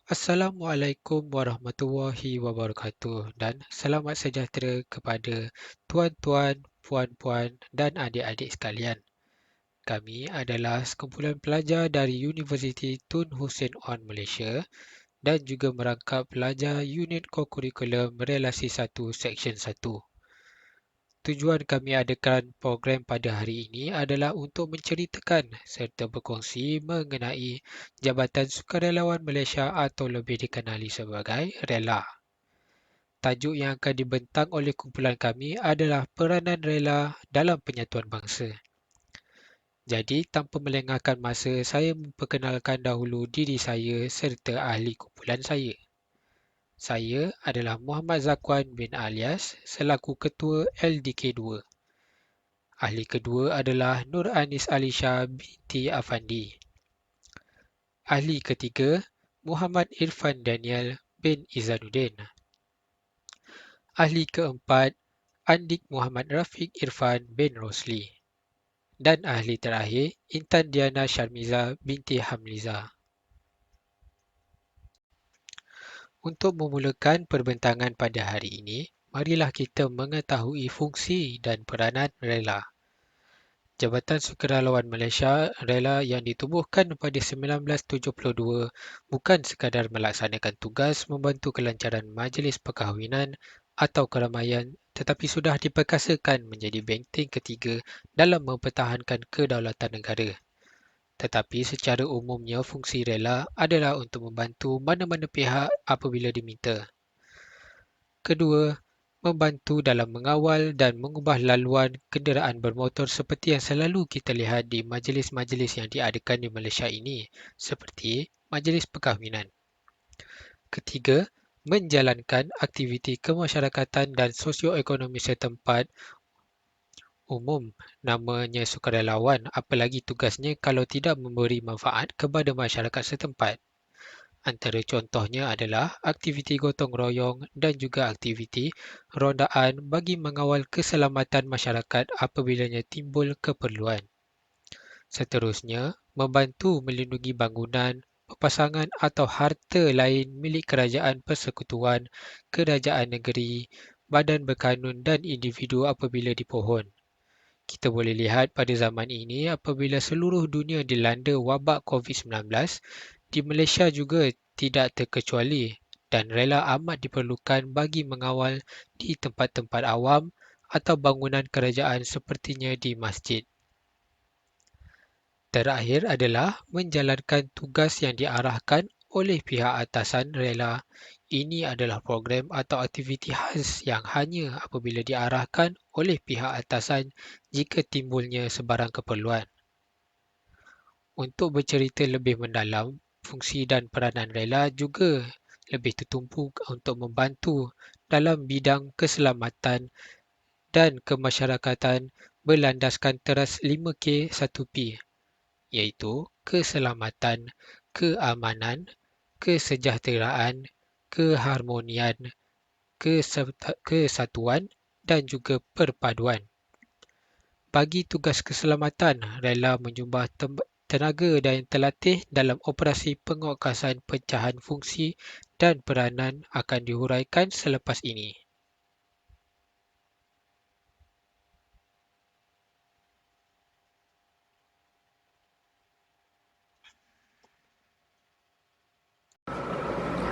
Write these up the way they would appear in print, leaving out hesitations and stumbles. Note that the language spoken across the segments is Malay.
Assalamualaikum warahmatullahi wabarakatuh dan selamat sejahtera kepada tuan-tuan, puan-puan dan adik-adik sekalian. Kami adalah sekumpulan pelajar dari Universiti Tun Hussein On Malaysia dan juga merangkap pelajar unit kokurikulum Relasi 1 Seksyen 1. Tujuan kami adakan program pada hari ini adalah untuk menceritakan serta berkongsi mengenai Jabatan Sukarelawan Malaysia atau lebih dikenali sebagai RELA. Tajuk yang akan dibentang oleh kumpulan kami adalah peranan RELA dalam penyatuan bangsa. Jadi, tanpa melengahkan masa, saya memperkenalkan dahulu diri saya serta ahli kumpulan saya. Saya adalah Muhammad Zakwan bin Alias selaku Ketua LDK2. Ahli kedua adalah Nur Anis Alisha binti Afandi. Ahli ketiga, Muhammad Irfan Daniel bin Izanuddin. Ahli keempat, Andik Muhammad Rafiq Irfan bin Rosli. Dan ahli terakhir, Intan Diana Sharmiza binti Hamliza. Untuk memulakan perbincangan pada hari ini, marilah kita mengetahui fungsi dan peranan RELA. Jabatan Sukarelawan Malaysia RELA yang ditubuhkan pada 1972 bukan sekadar melaksanakan tugas membantu kelancaran majlis perkahwinan atau keramaian tetapi sudah diperkasakan menjadi benteng ketiga dalam mempertahankan kedaulatan negara. Tetapi secara umumnya fungsi RELA adalah untuk membantu mana-mana pihak apabila diminta. Kedua, membantu dalam mengawal dan mengubah laluan kenderaan bermotor seperti yang selalu kita lihat di majlis-majlis yang diadakan di Malaysia ini, seperti majlis perkahwinan. Ketiga, menjalankan aktiviti kemasyarakatan dan sosioekonomi setempat umum. Namanya sukarelawan, apalagi tugasnya kalau tidak memberi manfaat kepada masyarakat setempat. Antara contohnya adalah aktiviti gotong royong dan juga aktiviti rondaan bagi mengawal keselamatan masyarakat apabila timbul keperluan. Seterusnya, membantu melindungi bangunan, papasangan atau harta lain milik kerajaan persekutuan, kerajaan negeri, badan berkanun dan individu apabila dipohon. Kita boleh lihat pada zaman ini apabila seluruh dunia dilanda wabak COVID-19, di Malaysia juga tidak terkecuali dan RELA amat diperlukan bagi mengawal di tempat-tempat awam atau bangunan kerajaan sepertinya di masjid. Terakhir adalah menjalankan tugas yang diarahkan oleh pihak atasan RELA. Ini adalah program atau aktiviti khas yang hanya apabila diarahkan oleh pihak atasan jika timbulnya sebarang keperluan. Untuk bercerita lebih mendalam, fungsi dan peranan RELA juga lebih tertumpu untuk membantu dalam bidang keselamatan dan kemasyarakatan berlandaskan teras 5K 1P, iaitu keselamatan, keamanan, kesejahteraan, keharmonian, kesatuan dan juga perpaduan. Bagi tugas keselamatan, RELA menjumlah tenaga dan terlatih dalam operasi penguatkuasaan pecahan fungsi dan peranan akan dihuraikan selepas ini.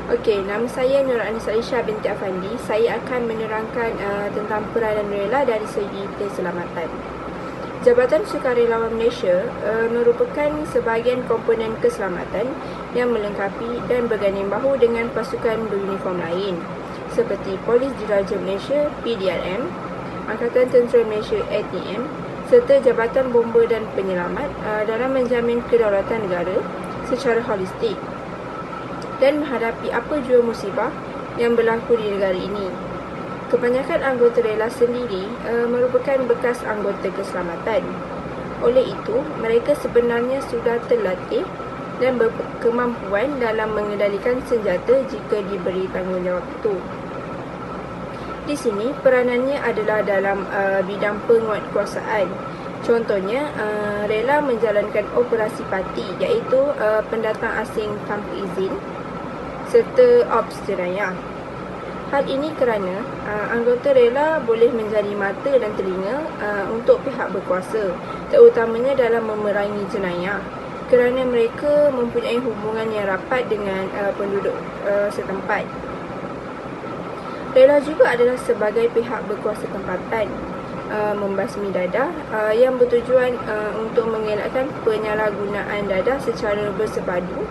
Okey, nama saya Nur Anis Alisha binti Afandi. Saya akan menerangkan tentang peranan RELA dari segi keselamatan. Jabatan Sukarelawan Malaysia merupakan sebahagian komponen keselamatan yang melengkapi dan berganding bahu dengan pasukan beruniform lain seperti Polis Diraja Malaysia PDRM, Angkatan Tentera Malaysia ATM serta Jabatan Bomba dan Penyelamat dalam menjamin kedaulatan negara secara holistik dan menghadapi apa jua musibah yang berlaku di negara ini. Kebanyakan anggota RELA sendiri merupakan bekas anggota keselamatan. Oleh itu, mereka sebenarnya sudah terlatih dan berkemampuan dalam mengendalikan senjata jika diberi tanggungjawab itu. Di sini, peranannya adalah dalam bidang penguatkuasaan. Contohnya, RELA menjalankan operasi parti iaitu pendatang asing tanpa izin serta ops jenayah. Hal ini kerana anggota rela boleh menjadi mata dan telinga untuk pihak berkuasa, terutamanya dalam memerangi jenayah, kerana mereka mempunyai hubungan yang rapat dengan penduduk setempat. Rela juga adalah sebagai pihak berkuasa tempatan, membasmi dadah yang bertujuan untuk mengelakkan penyalahgunaan dadah secara bersepadu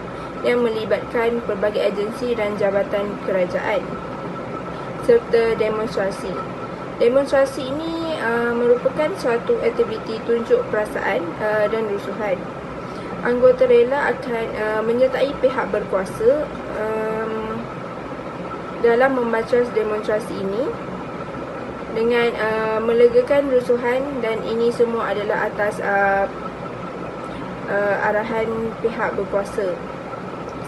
yang melibatkan pelbagai agensi dan jabatan kerajaan, serta demonstrasi. Demonstrasi ini merupakan suatu aktiviti tunjuk perasaan dan rusuhan. Anggota rela akan menyertai pihak berkuasa dalam membacas demonstrasi ini dengan melegakan rusuhan, dan ini semua adalah atas arahan pihak berkuasa.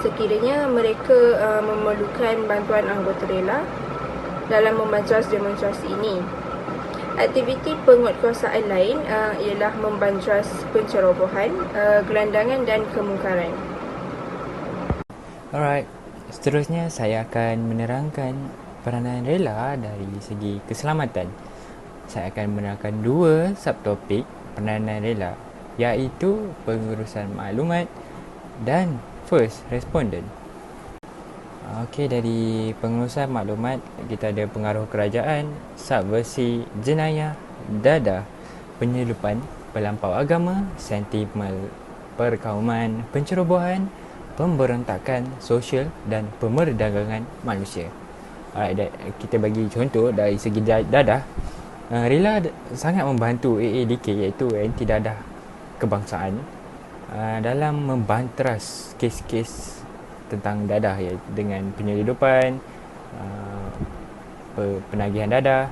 Sekiranya mereka memerlukan bantuan anggota rela dalam membacas demonstrasi ini. Aktiviti penguatkuasaan lain ialah membacas pencerobohan, gelandangan dan kemungkaran. Alright, seterusnya saya akan menerangkan peranan rela dari segi keselamatan. Saya akan menerangkan dua subtopik peranan rela, iaitu pengurusan maklumat dan first responder. Okey, dari pengurusan maklumat, kita ada pengaruh kerajaan, subversi, jenayah, dadah, penyeludupan, pelampau agama, sentimen perkauman, pencerobohan, pemberontakan sosial dan pemerdagangan manusia. Alright, kita bagi contoh dari segi dadah. Rela sangat membantu AADK, iaitu Anti Dadah Kebangsaan, dalam membanteras kes-kes tentang dadah, ya, dengan penyeludupan, penagihan dadah.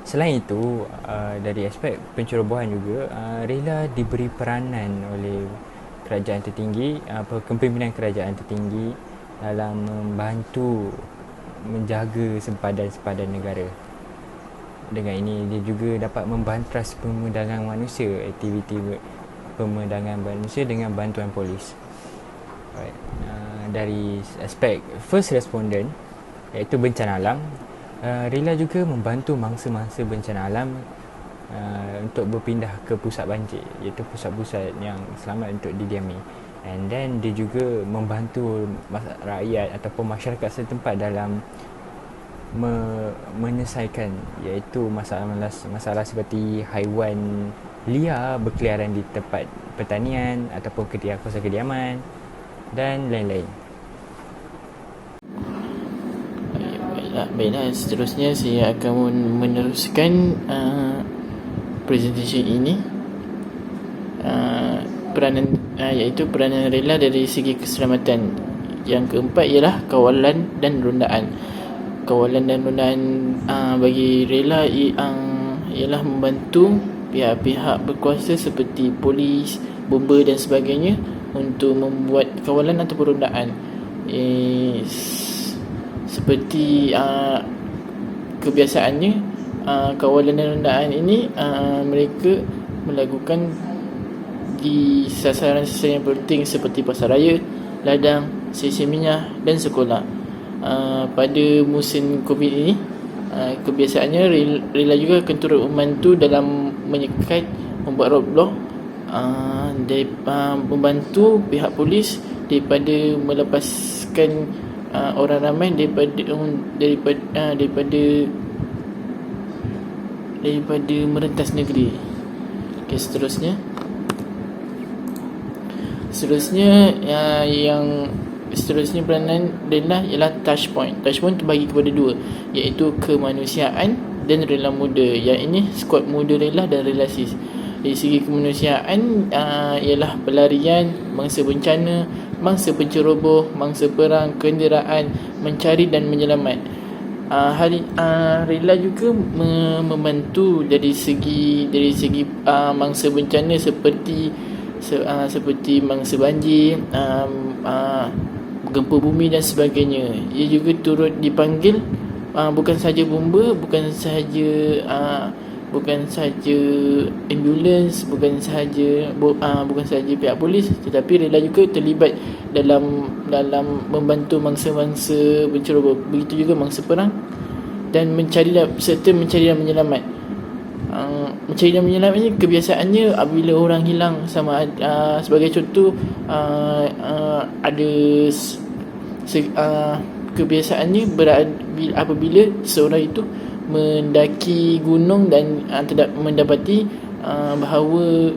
Selain itu, dari aspek pencerobohan juga, rela diberi peranan oleh kerajaan tertinggi, kepimpinan kerajaan tertinggi dalam membantu menjaga sempadan-sempadan negara. Dengan ini, dia juga dapat membanteras pemedangan manusia, aktiviti pemedangan manusia dengan bantuan polis. Right. Dari aspek first responder, iaitu bencana alam, rela juga membantu mangsa-mangsa bencana alam untuk berpindah ke pusat banjir, iaitu pusat-pusat yang selamat untuk didiami. And then dia juga membantu rakyat ataupun masyarakat setempat dalam menyelesaikan, iaitu masalah seperti haiwan liar berkeliaran di tempat pertanian ataupun kawasan kediaman dan lain-lain. Baiklah, seterusnya saya akan meneruskan presentation ini, iaitu peranan rela dari segi keselamatan. Yang keempat ialah kawalan dan rondaan. Kawalan dan rondaan bagi rela ialah membantu pihak-pihak berkuasa seperti polis, bomba dan sebagainya untuk membuat kawalan ataupun rondaan. Seperti kebiasaannya, kawalan dan rondaan ini mereka melakukan di sasaran-sasaran yang penting seperti pasaraya, ladang, stesen minyak dan sekolah. Pada musim COVID ini, kebiasaannya rela juga akan turut membantu dalam menyekat, membuat roadblock, membantu pihak polis daripada melepaskan orang ramai daripada merentas negeri. Okey, seterusnya peranan rela ialah touch point. Touch point terbagi kepada dua, iaitu kemanusiaan dan rela muda. Yang ini skuad muda rela dan rela sis. Dari segi kemanusiaan ialah pelarian, mangsa bencana, mangsa penceroboh, mangsa perang, kenderaan, mencari dan menyelamat. Rela juga membantu dari segi mangsa bencana seperti mangsa banjir, gempa bumi dan sebagainya. Ia juga turut dipanggil, bukan sahaja bomba, bukan sahaja bukan sahaja ambulans, bukan sahaja pihak polis, tetapi rela juga terlibat dalam membantu mangsa-mangsa penceroboh, begitu juga mangsa perang, dan mencari dan menyelamat. Mencari dan menyelamat ni kebiasaannya apabila orang hilang, sebagai contoh, kebiasaannya apabila seorang itu mendaki gunung dan mendapati bahawa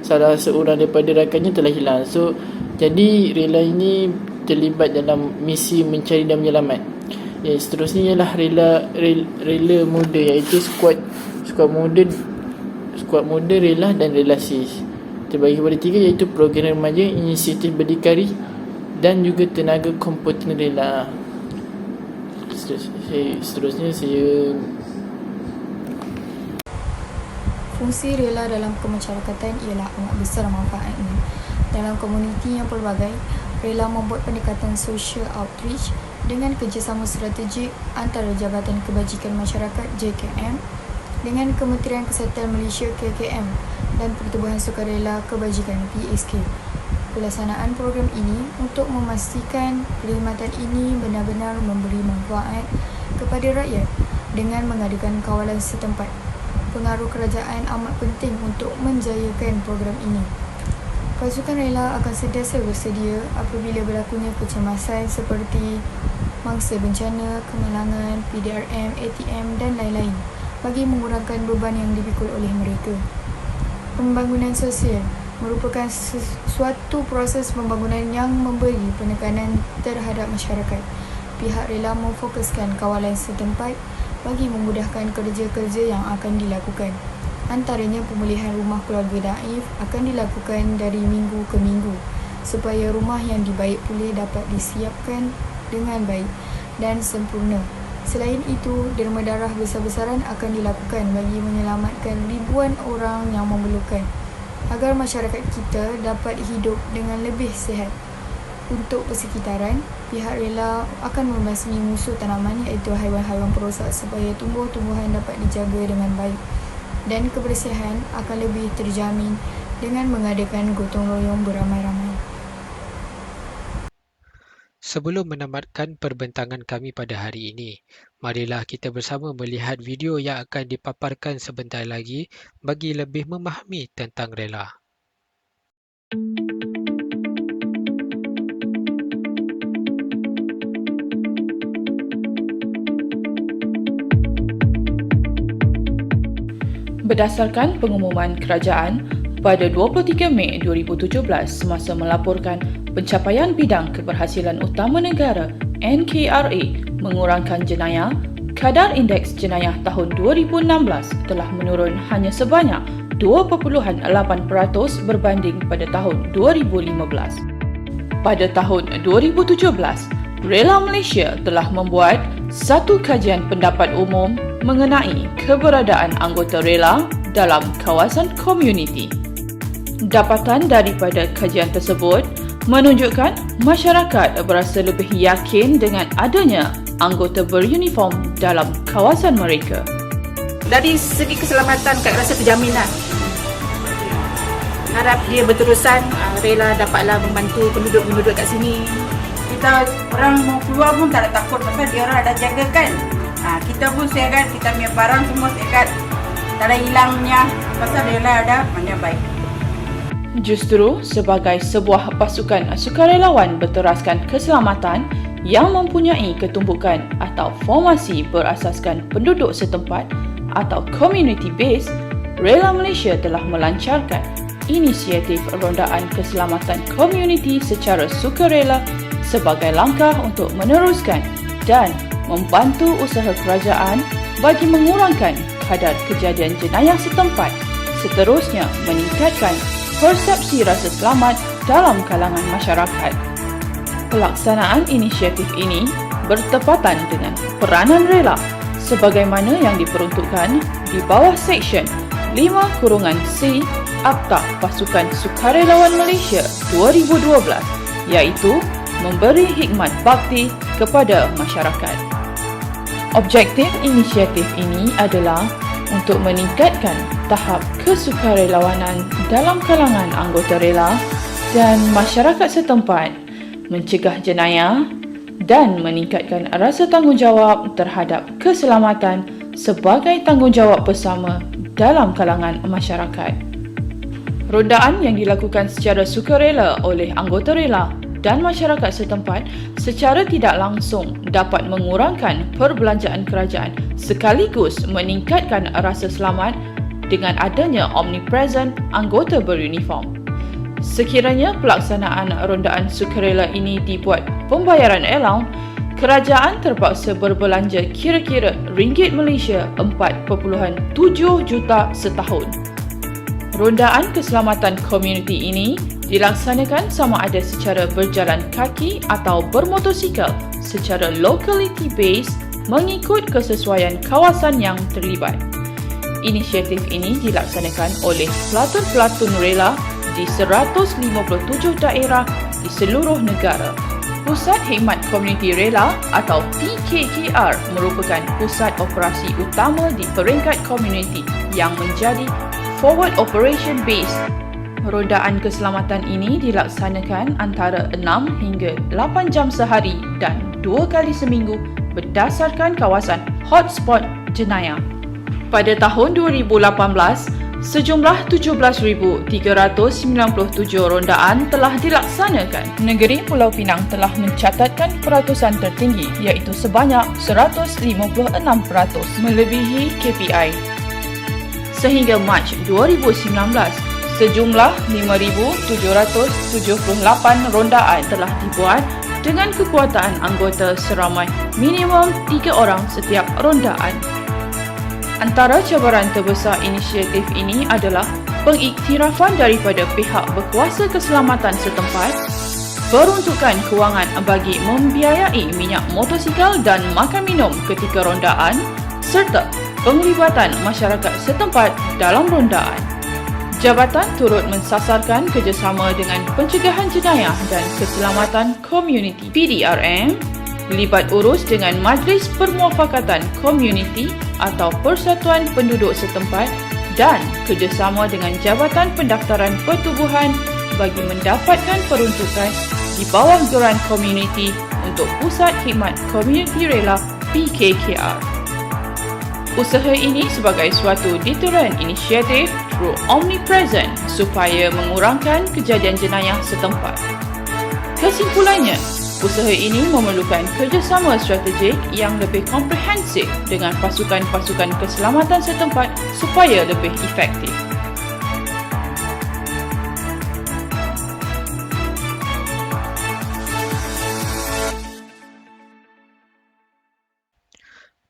salah seorang daripada rakannya telah hilang. So jadi rela ini terlibat dalam misi mencari dan menyelamat. Seterusnya ialah rela muda, iaitu skuad muda, rela dan relasi. Terbagi kepada 3, iaitu program remaja, inisiatif berdikari dan juga tenaga kompeten rela. Seterusnya saya fungsi rela dalam kemasyarakatan ialah amat besar manfaatnya. Dalam komuniti yang pelbagai, rela membuat pendekatan social outreach dengan kerjasama strategik antara Jabatan Kebajikan Masyarakat JKM dengan Kementerian Kesihatan Malaysia KKM dan Pertubuhan Sukarela Kebajikan PSK. Pelaksanaan program ini untuk memastikan perkhidmatan ini benar-benar memberi manfaat kepada rakyat dengan mengadakan kawalan setempat. Pengaruh kerajaan amat penting untuk menjayakan program ini. Pasukan rela akan sentiasa bersedia apabila berlakunya kecemasan seperti mangsa bencana, kemalangan, PDRM, ATM dan lain-lain bagi mengurangkan beban yang dipikul oleh mereka. Pembangunan sosial merupakan suatu proses pembangunan yang memberi penekanan terhadap masyarakat. Pihak rela memfokuskan kawalan setempat bagi memudahkan kerja-kerja yang akan dilakukan. Antaranya pemulihan rumah keluarga daif akan dilakukan dari minggu ke minggu supaya rumah yang dibaik pulih dapat disiapkan dengan baik dan sempurna. Selain itu, derma darah besar-besaran akan dilakukan bagi menyelamatkan ribuan orang yang memerlukan agar masyarakat kita dapat hidup dengan lebih sihat. Untuk persekitaran, pihak rela akan membasmi musuh tanaman iaitu haiwan-haiwan perosak supaya tumbuh-tumbuhan dapat dijaga dengan baik dan kebersihan akan lebih terjamin dengan mengadakan gotong royong beramai-ramai. Sebelum menamatkan perbentangan kami pada hari ini, marilah kita bersama melihat video yang akan dipaparkan sebentar lagi bagi lebih memahami tentang rela. Berdasarkan pengumuman kerajaan pada 23 Mei 2017 semasa melaporkan pencapaian bidang keberhasilan utama negara NKRA mengurangkan jenayah, kadar indeks jenayah tahun 2016 telah menurun hanya sebanyak 2.8% berbanding pada tahun 2015. Pada tahun 2017, Rela Malaysia telah membuat satu kajian pendapat umum mengenai keberadaan anggota rela dalam kawasan komuniti. Dapatan daripada kajian tersebut menunjukkan masyarakat berasa lebih yakin dengan adanya anggota beruniform dalam kawasan mereka. Dari segi keselamatan, Kak rasa terjamin lah. Harap dia berterusan, rela dapatlah membantu penduduk-penduduk kat sini. Kita orang mau keluar pun tak ada takut pasal dia orang ada jagakan. Kita pun siagat, kita punya barang semua siagat. Tak ada hilangnya pasal rela ada mana baik. Justru sebagai sebuah pasukan sukarelawan berteraskan keselamatan yang mempunyai ketumbukan atau formasi berasaskan penduduk setempat atau community base, Rela Malaysia telah melancarkan inisiatif rondaan keselamatan komuniti secara sukarela sebagai langkah untuk meneruskan dan membantu usaha kerajaan bagi mengurangkan kadar kejadian jenayah setempat, seterusnya meningkatkan persepsi rasa selamat dalam kalangan masyarakat. Pelaksanaan inisiatif ini bertepatan dengan peranan rela sebagaimana yang diperuntukkan di bawah Seksyen 5-C Akta Pasukan Sukarelawan Malaysia 2012, iaitu memberi hikmat bakti kepada masyarakat. Objektif inisiatif ini adalah untuk meningkatkan tahap kesukarelawanan dalam kalangan anggota rela dan masyarakat setempat, mencegah jenayah dan meningkatkan rasa tanggungjawab terhadap keselamatan sebagai tanggungjawab bersama dalam kalangan masyarakat. Rondaan yang dilakukan secara sukarela oleh anggota rela dan masyarakat setempat secara tidak langsung dapat mengurangkan perbelanjaan kerajaan sekaligus meningkatkan rasa selamat dengan adanya omnipresent anggota beruniform. Sekiranya pelaksanaan rondaan sukarela ini dibuat pembayaran allowance, kerajaan terpaksa berbelanja kira-kira ringgit Malaysia 4.7 juta setahun. Rondaan keselamatan komuniti ini dilaksanakan sama ada secara berjalan kaki atau bermotosikal secara locality based mengikut kesesuaian kawasan yang terlibat. Inisiatif ini dilaksanakan oleh pelatun-pelatun rela di 157 daerah di seluruh negara. Pusat Khidmat Komuniti Rela atau PKKR merupakan pusat operasi utama di peringkat komuniti yang menjadi forward operation base. Rondaan keselamatan ini dilaksanakan antara 6 hingga 8 jam sehari dan 2 kali seminggu berdasarkan kawasan hotspot jenayah. Pada tahun 2018, sejumlah 17,397 rondaan telah dilaksanakan. Negeri Pulau Pinang telah mencatatkan peratusan tertinggi iaitu sebanyak 156%, melebihi KPI. Sehingga Mac 2019, sejumlah 5,778 rondaan telah dibuat dengan kekuatan anggota seramai minimum 3 orang setiap rondaan. Antara cabaran terbesar inisiatif ini adalah pengiktirafan daripada pihak berkuasa keselamatan setempat, peruntukan kewangan bagi membiayai minyak motosikal dan makan minum ketika rondaan, serta penglibatan masyarakat setempat dalam rondaan. Jabatan turut mensasarkan kerjasama dengan Pencegahan Jenayah dan Keselamatan Komuniti (PDRM), libat urus dengan Majlis Permuafakatan Komuniti atau Persatuan Penduduk setempat dan kerjasama dengan Jabatan Pendaftaran Pertubuhan bagi mendapatkan peruntukan di bawah geran komuniti untuk Pusat Khidmat Komuniti Rela PKKR. Usaha ini sebagai suatu deterrent initiative through omnipresent supaya mengurangkan kejadian jenayah setempat. Kesimpulannya, usaha ini memerlukan kerjasama strategik yang lebih komprehensif dengan pasukan-pasukan keselamatan setempat supaya lebih efektif.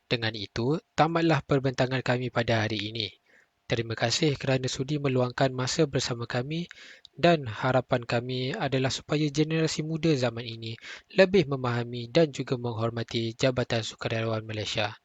Dengan itu, tamatlah perbincangan kami pada hari ini. Terima kasih kerana sudi meluangkan masa bersama kami dan harapan kami adalah supaya generasi muda zaman ini lebih memahami dan juga menghormati Jabatan Sukarelawan Malaysia.